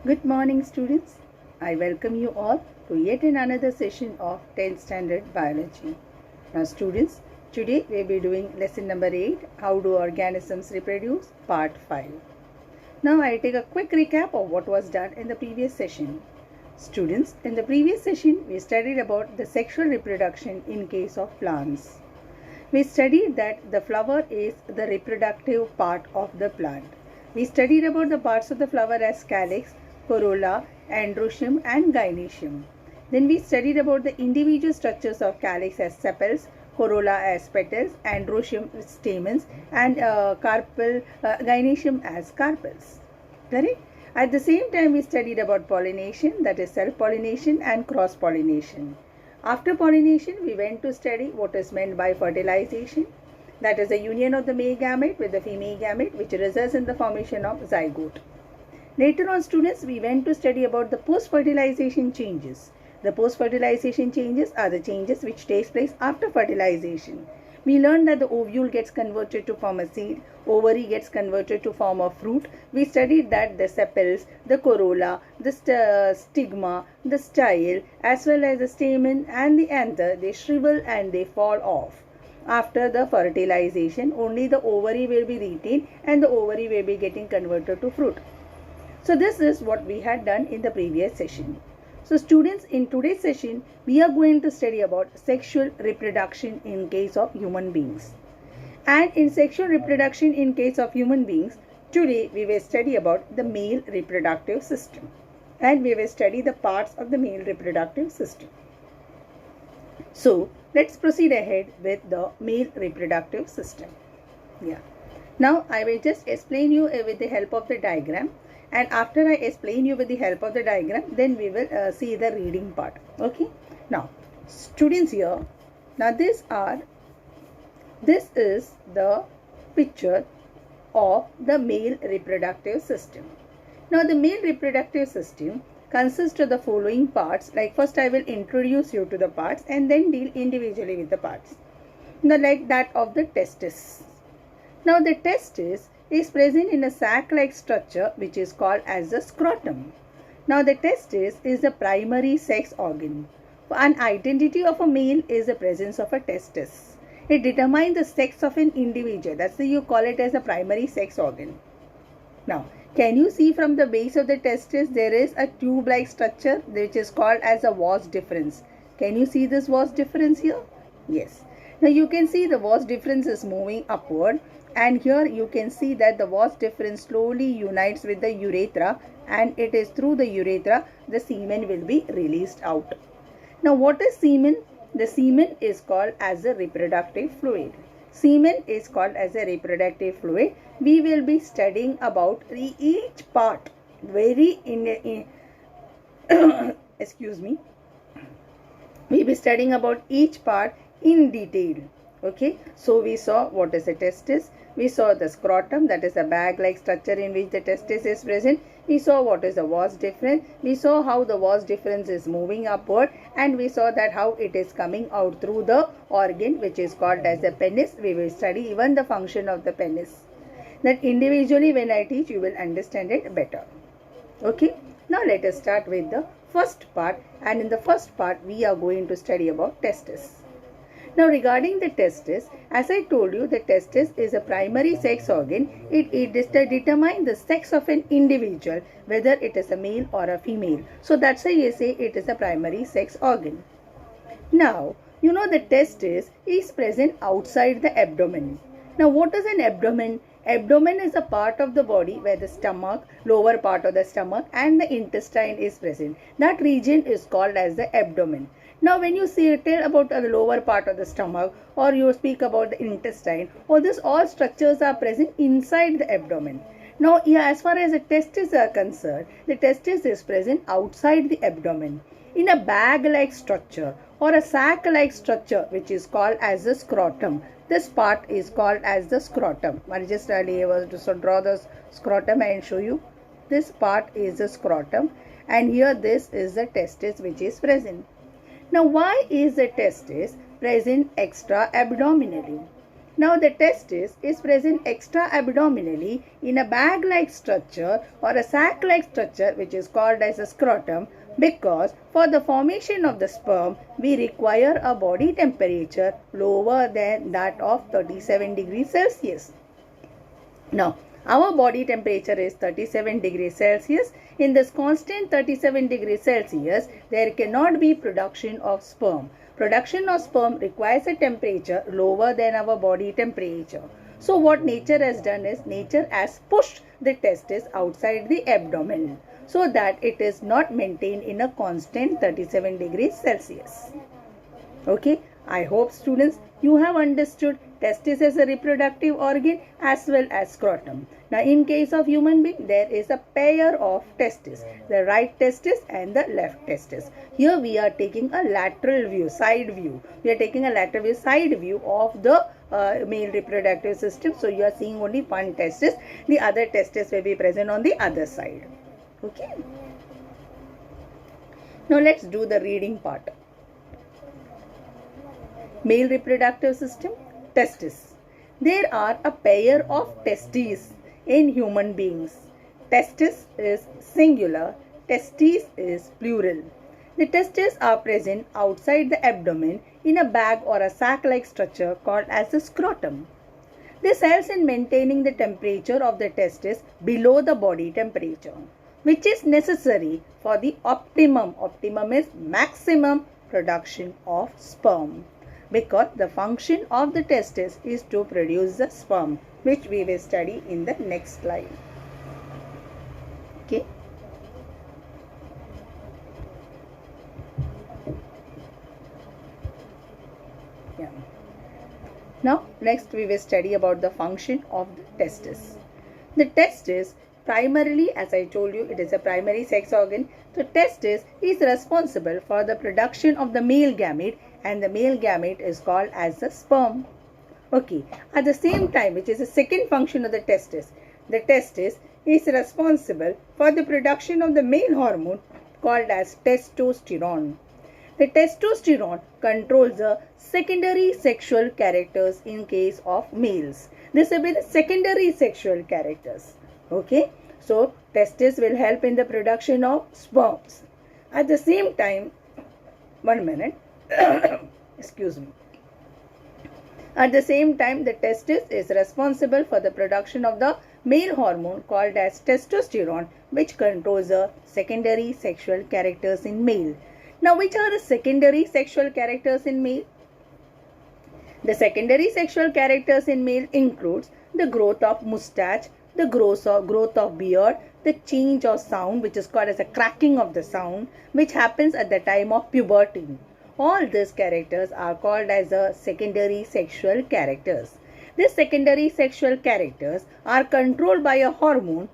Good morning, students. I welcome you all to yet another session of 10th Standard Biology. Now, students, today we will be doing lesson number 8, How do organisms reproduce, part 5. Now, I take a quick recap of what was done in the previous session. Students, in the previous session, we studied about the sexual reproduction in case of plants. We studied that the flower is the reproductive part of the plant. We studied about the parts of the flower as calyx, corolla, androecium and gynoecium. Then we studied about the individual structures of calyx as sepals, corolla as petals, androecium stamens and gynoecium as carpels. Correct? At the same time, we studied about pollination, that is self-pollination and cross-pollination. After pollination, we went to study what is meant by fertilization. That is the union of the male gamete with the female gamete, which results in the formation of zygote. Later on, students, we went to study about the post-fertilization changes. The post-fertilization changes are the changes which takes place after fertilization. We learned that the ovule gets converted to form a seed, ovary gets converted to form a fruit. We studied that the sepals, the corolla, the stigma, the style, as well as the stamen and the anther, they shrivel and they fall off. After the fertilization, only the ovary will be retained and the ovary will be getting converted to fruit. So this is what we had done in the previous session. So students, in today's session, we are going to study about sexual reproduction in case of human beings. And in sexual reproduction in case of human beings, today we will study about the male reproductive system. And we will study the parts of the male reproductive system. So let's proceed ahead with the male reproductive system. Now I will just explain you with the help of the diagram. And after I explain you with the help of the diagram, then we will see the reading part. Okay. Now, students here, now this is the picture of the male reproductive system. Now, the male reproductive system consists of the following parts. Like first I will introduce you to the parts and then deal individually with the parts. Now, like that of the testis. Now, the testis is present in a sac-like structure which is called as the scrotum. Now, the testis is the primary sex organ. An identity of a male is the presence of a testis. It determines the sex of an individual. That's why you call it as a primary sex organ. Now, can you see from the base of the testis there is a tube-like structure which is called as a vas deferens. Can you see this vas deferens here? Yes. Now, you can see the vas deferens is moving upward. And here you can see that the vas deferens slowly unites with the urethra, and it is through the urethra the semen will be released out. Now, what is semen? The semen is called as a reproductive fluid. Semen is called as a reproductive fluid. We will be studying about each part excuse me. We will be studying about each part in detail. Okay, so we saw what is a testis, we saw the scrotum, that is a bag-like structure in which the testis is present, we saw what is the vas deferens, we saw how the vas deferens is moving upward, and we saw that how it is coming out through the organ which is called as the penis. We will study even the function of the penis. That individually when I teach you will understand it better. Okay, now let us start with the first part, and in the first part we are going to study about testis. Now, regarding the testis, as I told you, the testis is a primary sex organ. It determines the sex of an individual, whether it is a male or a female. So, that's why you say it is a primary sex organ. Now, you know the testis is present outside the abdomen. Now, what is an abdomen? Abdomen is a part of the body where the stomach, lower part of the stomach and the intestine is present. That region is called as the abdomen. Now, when you tell about the lower part of the stomach or you speak about the intestine, all structures are present inside the abdomen. Now, as far as the testes are concerned, the testis is present outside the abdomen in a bag-like structure or a sac-like structure which is called as the scrotum. This part is called as the scrotum. I just draw the scrotum and show you. This part is the scrotum, and here this is the testis which is present. Now, why is the testis present extra abdominally? Now the testis is present extra-abdominally in a bag-like structure or a sac-like structure which is called as a scrotum, because for the formation of the sperm we require a body temperature lower than that of 37 degrees Celsius. Now our body temperature is 37 degrees Celsius. In this constant 37 degrees Celsius, there cannot be production of sperm. Production of sperm requires a temperature lower than our body temperature. So what nature has done is, nature has pushed the testis outside the abdomen so that it is not maintained in a constant 37 degrees Celsius. Okay, I hope students you have understood testis as a reproductive organ as well as scrotum. Now in case of human being, there is a pair of testes, the right testis and the left testis. Here we are taking a lateral view, side view. We are taking a lateral view, side view of the male reproductive system. So you are seeing only one testis. The other testis will be present on the other side. Okay. Now let's do the reading part. Male reproductive system, testis. There are a pair of testes in human beings. Testis is singular, testes is plural. The testes are present outside the abdomen in a bag or a sac-like structure called as the scrotum. This helps in maintaining the temperature of the testis below the body temperature, which is necessary for the optimum is maximum production of sperm, because the function of the testis is to produce the sperm, which we will study in the next slide. Okay. Yeah. Now next we will study about the function of the testis. The testis, primarily, as I told you, it is a primary sex organ. So testis is responsible for the production of the male gamete, and the male gamete is called as the sperm. Okay. At the same time, which is the second function of the testis is responsible for the production of the male hormone called as testosterone. The testosterone controls the secondary sexual characters in case of males. This will be the secondary sexual characters. Okay. So testis will help in the production of sperms. At the same time, one minute. Excuse me. At the same time, the testis is responsible for the production of the male hormone called as testosterone, which controls the secondary sexual characters in male. Now, which are the secondary sexual characters in male? The secondary sexual characters in male includes the growth of mustache, the growth of beard, the change of sound, which is called as a cracking of the sound, which happens at the time of puberty. All these characters are called as the secondary sexual characters. These secondary sexual characters are controlled by a hormone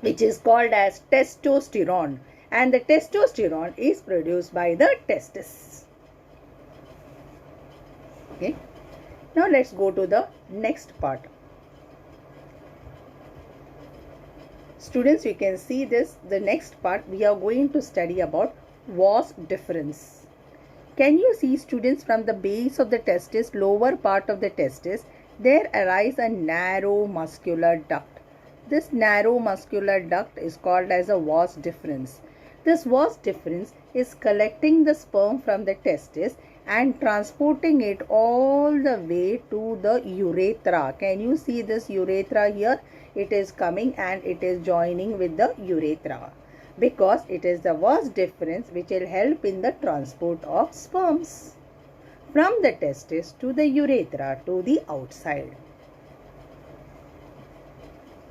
which is called as testosterone, and the testosterone is produced by the testis. Okay. Now let's go to the next part. Students, you can see this, the next part we are going to study about vas deferens. Can you see, students, from the base of the testis, lower part of the testis, there arises a narrow muscular duct. This narrow muscular duct is called as a vas deferens. This vas deferens is collecting the sperm from the testis and transporting it all the way to the urethra. Can you see this urethra here? It is coming and it is joining with the urethra, because it is the vas deferens which will help in the transport of sperms from the testis to the urethra to the outside.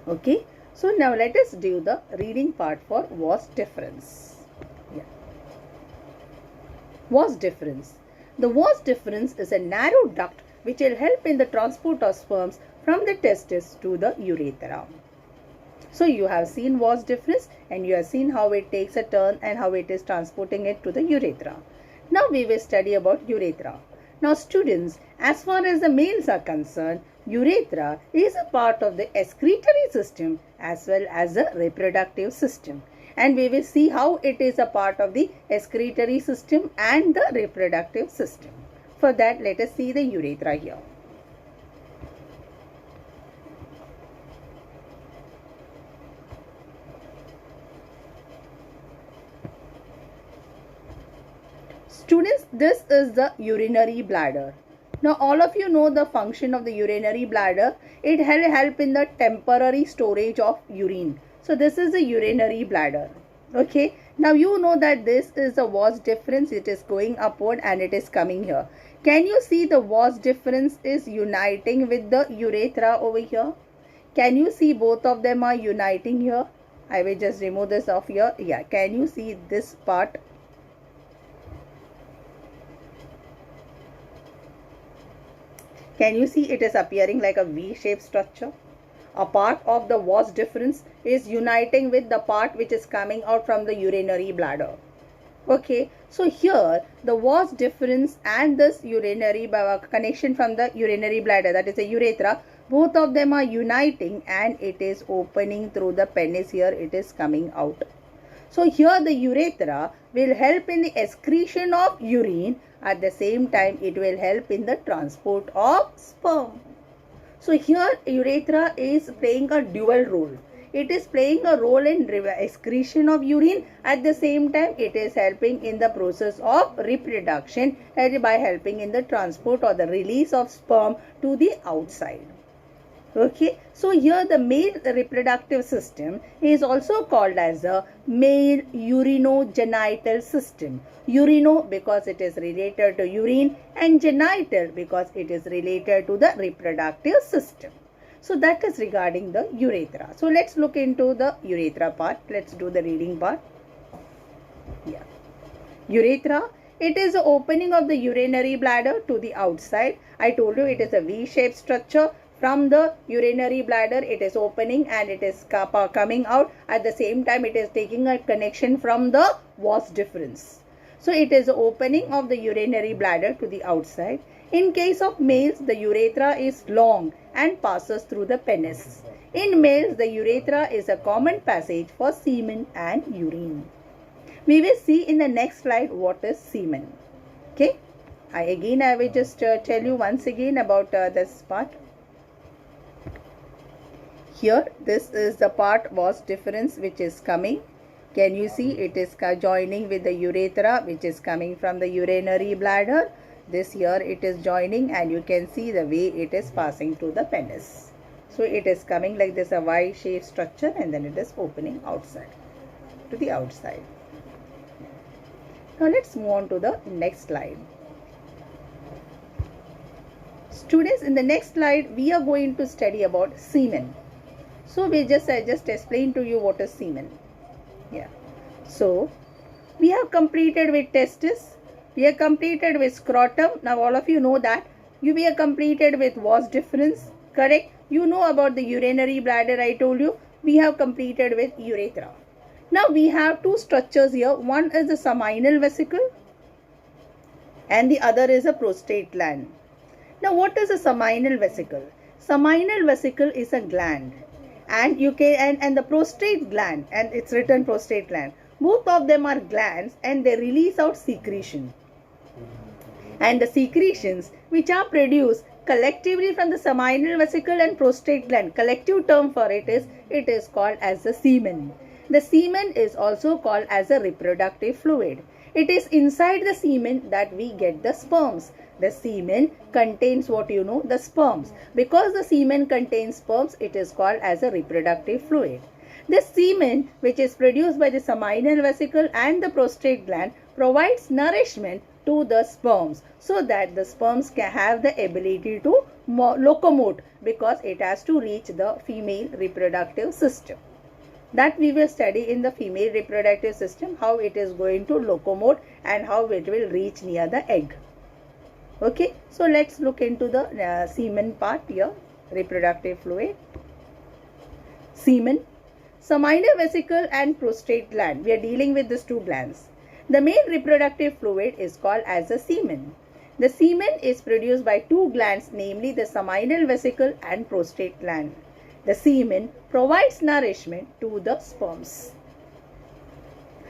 Okay. So now let us do the reading part for vas deferens. Yeah. Vas deferens. The vas deferens is a narrow duct which will help in the transport of sperms from the testis to the urethra. So you have seen vas deferens and you have seen how it takes a turn and how it is transporting it to the urethra. Now we will study about urethra. Now students, as far as the males are concerned, urethra is a part of the excretory system as well as the reproductive system. And we will see how it is a part of the excretory system and the reproductive system. For that, let us see the urethra here. Students, this is the urinary bladder. Now all of you know the function of the urinary bladder. It will help in the temporary storage of urine. So this is the urinary bladder. Okay. Now you know that this is the vas deferens. It is going upward and it is coming here. Can you see the vas deferens is uniting with the urethra over here? Can you see both of them are uniting here? I will just remove this off here. Yeah. Can you see this part? Can you see it is appearing like a V-shaped structure? A part of the vas deferens is uniting with the part which is coming out from the urinary bladder. Okay, so here the vas deferens and this urinary connection from the urinary bladder, that is the urethra, both of them are uniting and it is opening through the penis. Here it is coming out. So here the urethra will help in the excretion of urine. At the same time, it will help in the transport of sperm. So here urethra is playing a dual role. It is playing a role in excretion of urine. At the same time, it is helping in the process of reproduction by helping in the transport or the release of sperm to the outside. Okay, so here the male reproductive system is also called as a male urinogenital system. Urino because it is related to urine and genital because it is related to the reproductive system. So that is regarding the urethra. So let's look into the urethra part. Let's do the reading part. Yeah. Urethra. It is the opening of the urinary bladder to the outside. I told you it is a V-shaped structure. From the urinary bladder, it is opening and it is coming out. At the same time, it is taking a connection from the vas deferens. So it is the opening of the urinary bladder to the outside. In case of males, the urethra is long and passes through the penis. In males, the urethra is a common passage for semen and urine. We will see in the next slide what is semen. Okay. I will just tell you once again about this part. Here, this is the part vas deferens which is coming. Can you see it is joining with the urethra which is coming from the urinary bladder. This here it is joining and you can see the way it is passing to the penis. So it is coming like this, a Y-shaped structure, and then it is opening outside to the outside. Now let's move on to the next slide. Students, in the next slide we are going to study about semen. So I just explained to you what is semen. Yeah. So we have completed with testis. We are completed with scrotum. Now all of you know that. We are completed with vas deferens. Correct. You know about the urinary bladder. I told you. We have completed with urethra. Now we have two structures here. One is the seminal vesicle and the other is a prostate gland. Now what is a seminal vesicle? Seminal vesicle is a gland. And you can and the prostate gland, and it's written prostate gland, both of them are glands and they release out secretion, and the secretions which are produced collectively from the seminal vesicle and prostate gland, collective term for it is called as the semen. The semen is also called as a reproductive fluid. It is inside the semen that we get the sperms. The semen contains what you know, the sperms. Because the semen contains sperms, it is called as a reproductive fluid. The semen, which is produced by the seminal vesicle and the prostate gland, provides nourishment to the sperms so that the sperms can have the ability to locomote, because it has to reach the female reproductive system. That we will study in the female reproductive system, how it is going to locomote and how it will reach near the egg. Okay, so let's look into the semen part here, reproductive fluid. Semen, seminal vesicle and prostate gland. We are dealing with these two glands. The male reproductive fluid is called as the semen. The semen is produced by two glands, namely the seminal vesicle and prostate gland. The semen provides nourishment to the sperms.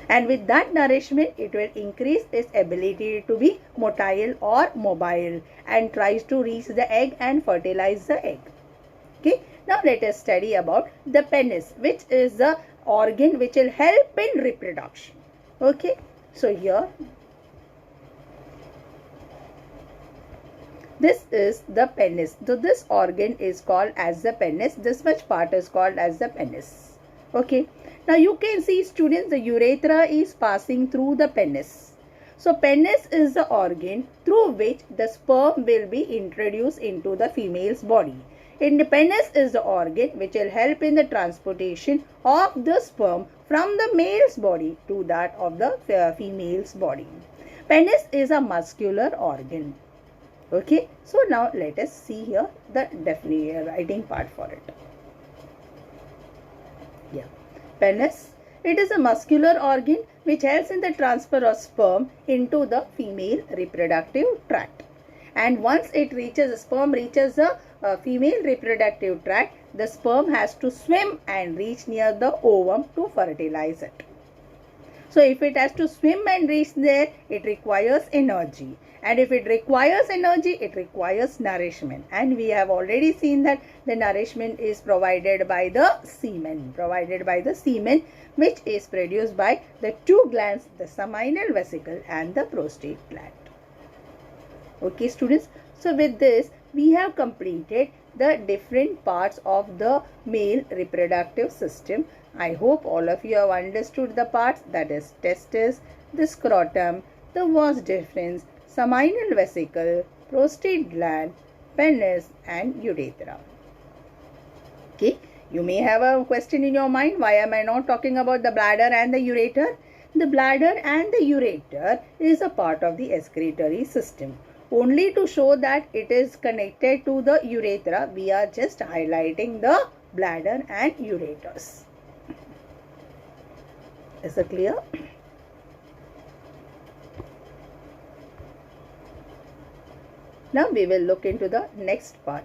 And with that nourishment, it will increase its ability to be motile or mobile and tries to reach the egg and fertilize the egg. Okay. Now let us study about the penis, which is the organ which will help in reproduction. Okay. So here This is the penis. So this organ is called as the penis. This much part is called as the penis. Okay. Now you can see, students, the urethra is passing through the penis. So penis is the organ through which the sperm will be introduced into the female's body. And the penis is the organ which will help in the transportation of the sperm from the male's body to that of the female's body. Penis is a muscular organ. Okay, so now let us see here the writing part for it. Yeah, penis. It is a muscular organ which helps in the transfer of sperm into the female reproductive tract. And once it reaches, the sperm reaches the female reproductive tract, the sperm has to swim and reach near the ovum to fertilize it. So if it has to swim and reach there, it requires energy. And if it requires energy, it requires nourishment. And we have already seen that the nourishment is provided by the semen. Which is produced by the two glands, the seminal vesicle and the prostate gland. Okay, students. So with this, we have completed the different parts of the male reproductive system. I hope all of you have understood the parts, that is testis, the scrotum, the vas deferens, seminal vesicle, prostate gland, penis and urethra. Okay, you may have a question in your mind, why am I not talking about the bladder and the ureter? The bladder and the ureter is a part of the excretory system. Only to show that it is connected to the urethra, we are just highlighting the bladder and ureters. Is it clear? Now we will look into the next part.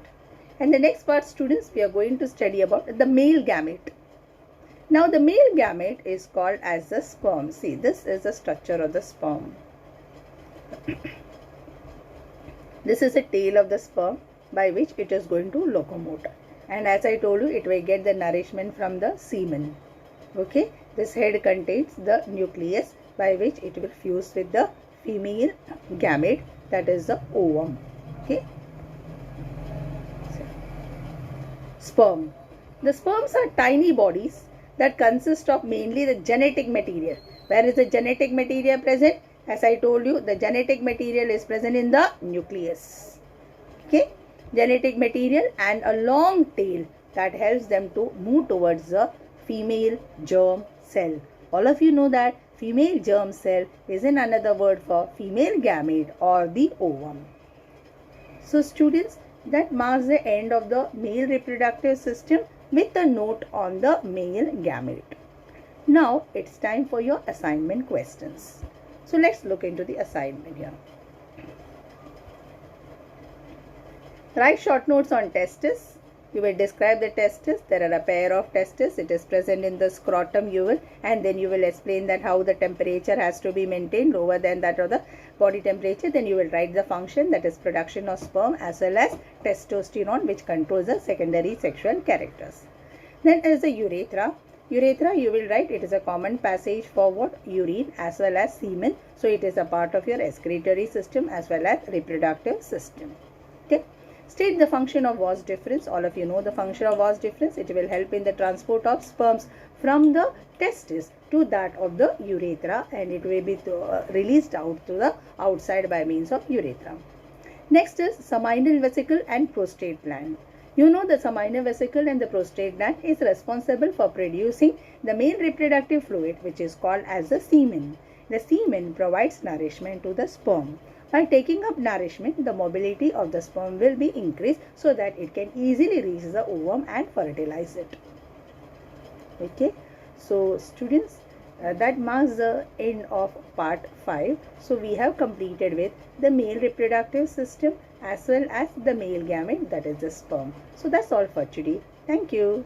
And the next part, students, we are going to study about the male gamete. Now the male gamete is called as the sperm. See, this is the structure of the sperm. This is the tail of the sperm by which it is going to locomote. And as I told you, it will get the nourishment from the semen. Okay, this head contains the nucleus by which it will fuse with the female gamete, that is the ovum. Okay. Sperm. The sperms are tiny bodies that consist of mainly the genetic material. Where is the genetic material present? As I told you, the genetic material is present in the nucleus. Okay. Genetic material and a long tail that helps them to move towards the female germ cell. All of you know that female germ cell is in another word for female gamete or the ovum. So students, that marks the end of the male reproductive system with a note on the male gamete. Now it's time for your assignment questions. So let's look into the assignment here. Write short notes on testis. You will describe the testis. There are a pair of testis. It is present in the scrotum. And then you will explain that how the temperature has to be maintained lower than that of the body temperature. Then you will write the function, that is production of sperm as well as testosterone, which controls the secondary sexual characters. Then as the urethra. Urethra, you will write it is a common passage for what? Urine as well as semen. So it is a part of your excretory system as well as reproductive system. Okay. State the function of vas deferens. All of you know the function of vas deferens. It will help in the transport of sperms from the testis to that of the urethra, and it will be released out to the outside by means of urethra. Next is seminal vesicle and prostate gland. You know the seminal vesicle and the prostate gland is responsible for producing the male reproductive fluid, which is called as the semen. The semen provides nourishment to the sperm. By taking up nourishment, the mobility of the sperm will be increased so that it can easily reach the ovum and fertilize it. Okay, so students, that marks the end of part 5. So we have completed with the male reproductive system as well as the male gamete, that is the sperm. So that's all for today. Thank you.